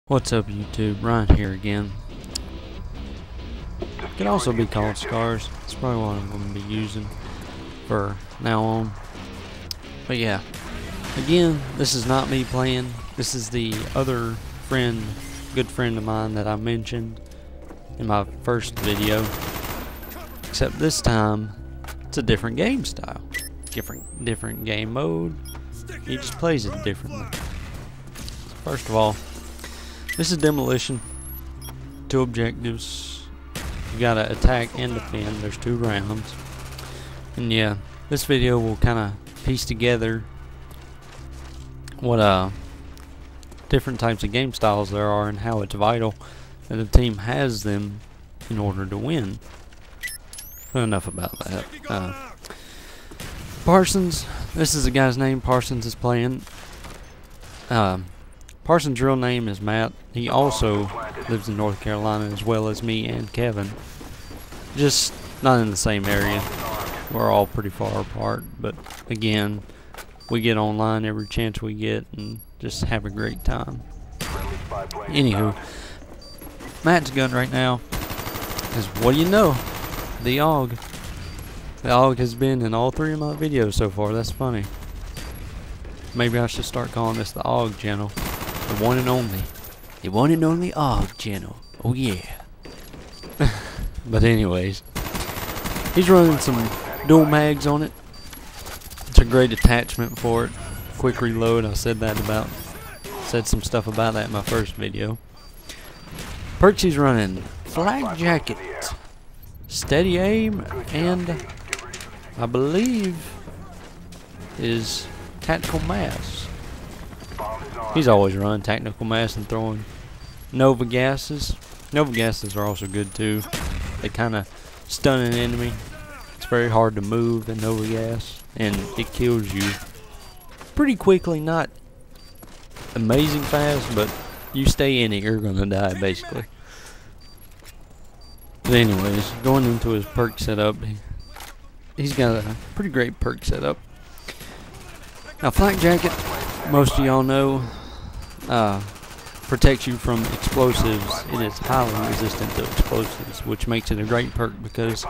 What's up, YouTube? Ryan here again. Could also be called Scars. It's probably what I'm going to be using for now on. But yeah, again, this is not me playing. This is the other friend, good friend of mine that I mentioned in my first video. Except this time, it's a different game style, different game mode. He just plays it differently. So first of all, this is demolition. Two objectives. You gotta attack and defend. There's 2 rounds. And yeah, this video will kind of piece together what different types of game styles there are and how it's vital that the team has them in order to win. But enough about that. Parsons. This is the guy's name Parsons is playing. Parsons' real name is Matt. He also lives in North Carolina as well as me and Kevin. Just not in the same area. We're all pretty far apart, but again, we get online every chance we get and just have a great time. Anywho, Matt's gun right now is, what do you know? The AUG. The AUG has been in all 3 of my videos so far. That's funny. Maybe I should start calling this the AUG channel. The one and only. The one and only AUG channel. Oh yeah. But anyways, he's running some dual mags on it. It's a great attachment for it. Quick reload. I said some stuff about that in my first video. Perks he's running: flak jacket, steady aim, and I believe is tactical mass. He's always running tactical mass and throwing Nova gases. Nova gases are also good too. They kind of stun an enemy. It's very hard to move in Nova gas, and it kills you pretty quickly. Not amazing fast, but you stay in it, you're gonna die basically. But anyways, going into his perk setup, he's got a pretty great perk setup. Now, flak jacket, most of y'all know, protects you from explosives. It is highly resistant to explosives, which makes it a great perk because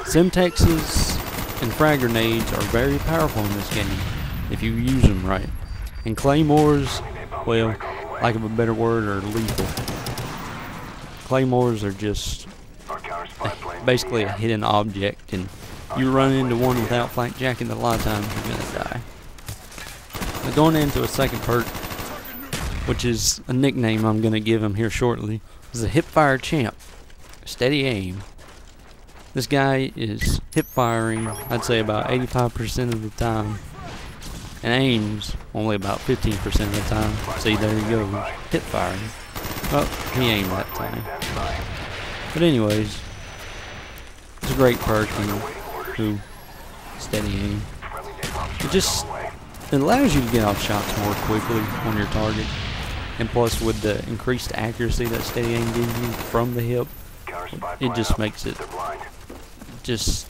Semtexes and frag grenades are very powerful in this game if you use them right. And claymores, well, lack of a better word, are lethal. Claymores are just basically a hidden object, and you run into one without flak jacket, a lot of times you're gonna die. Now, going into a second perk, which is a nickname I'm going to give him here shortly, is a hipfire champ. Steady aim. This guy is hip firing, I'd say about 85% of the time, and aims only about 15% of the time. See, there he goes, hip firing. Oh, he aimed that time. But anyways, it's a great perk, who steady aim. It allows you to get off shots more quickly on your target, and plus with the increased accuracy that steady aim gives you from the hip, it just makes it just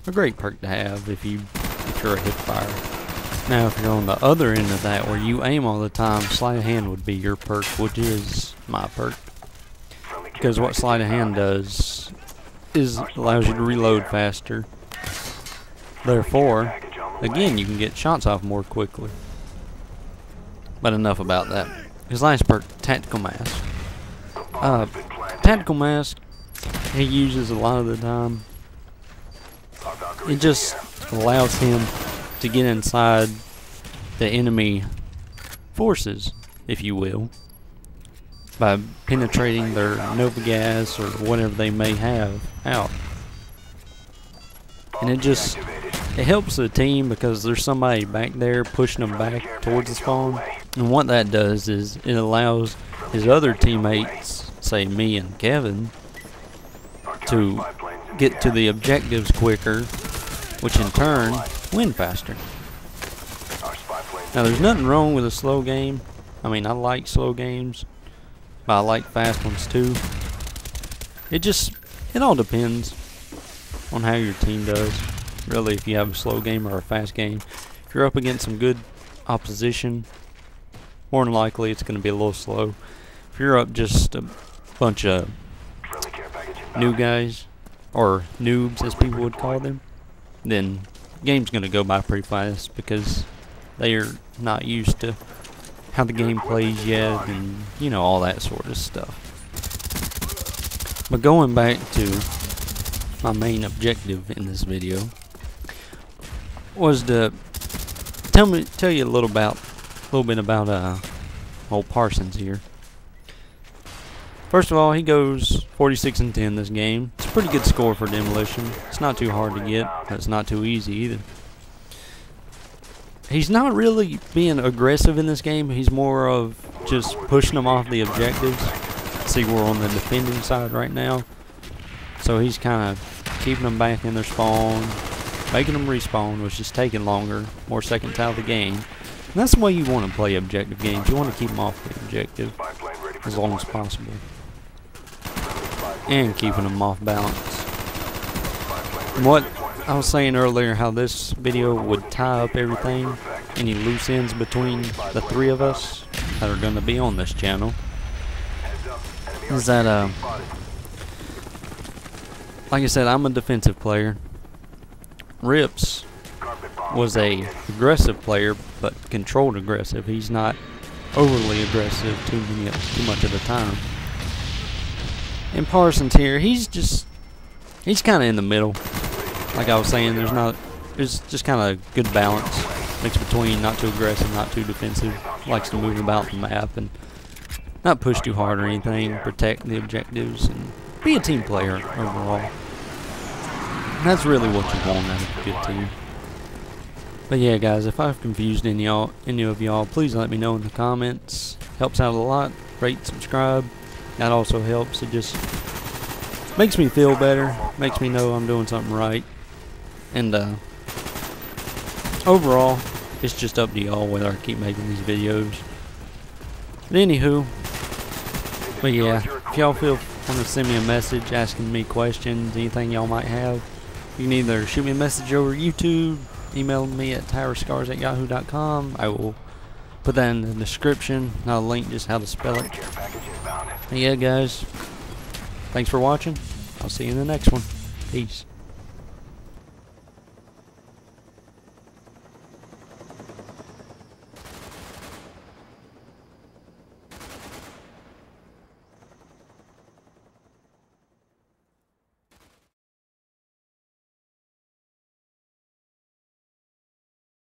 a great perk to have if you're a hip fire. Now, if you're on the other end of that, where you aim all the time, sleight of hand would be your perk, which is my perk, because what sleight of hand does is allows you to reload faster. Therefore, again, you can get shots off more quickly. But enough about that. His last perk, tactical mask. Tactical mask, he uses a lot of the time. It just allows him to get inside the enemy forces, if you will, by penetrating their Nova gas or whatever they may have out. And it helps the team because there's somebody back there pushing them back towards the spawn. And what that does is it allows his other teammates, say me and Kevin, to get to the objectives quicker, which in turn win faster. Now, there's nothing wrong with a slow game. I mean, I like slow games, but I like fast ones too. It all depends on how your team does. Really, if you have a slow game or a fast game. If you're up against some good opposition, more than likely it's going to be a little slow. If you're up just a bunch of new guys, or noobs as people would call them, then the game's going to go by pretty fast because they are not used to how the game plays yet, and you know, all that sort of stuff. But going back to my main objective in this video was to tell you a little bit about old Parsons here. First of all, he goes 46-10 this game. It's a pretty good score for demolition. It's not too hard to get. It's not too easy either. He's not really being aggressive in this game. He's more of just pushing them off the objectives. See, we're on the defending side right now. So he's kind of keeping them back in their spawn, making them respawn, which is taking longer, more seconds out of the game. And that's the way you want to play objective games. You want to keep them off the objective as long as possible, and keeping them off balance. And what I was saying earlier, how this video would tie up everything, any loose ends between the three of us that are going to be on this channel, is that like I said, I'm a defensive player. Rips was a aggressive player, but controlled aggressive. He's not overly aggressive too much of the time. And Parsons here, he's kind of in the middle. Like I was saying, there's just kind of good balance mixed between not too aggressive, not too defensive. Likes to move about the map and not push too hard or anything. Protect the objectives and be a team player overall. And that's really what you want out of a good team. But yeah, guys, if I've confused any of y'all, please let me know in the comments. Helps out a lot. Rate, subscribe. That also helps. It just makes me feel better. Makes me know I'm doing something right. And overall, it's just up to y'all whether I keep making these videos. But anywho, but yeah, if y'all want to send me a message asking me questions, anything y'all might have, you can either shoot me a message over YouTube, email me at tyrerscars@yahoo.com. I will put that in the description, not a link, just how to spell it. And yeah, guys, thanks for watching. I'll see you in the next one. Peace.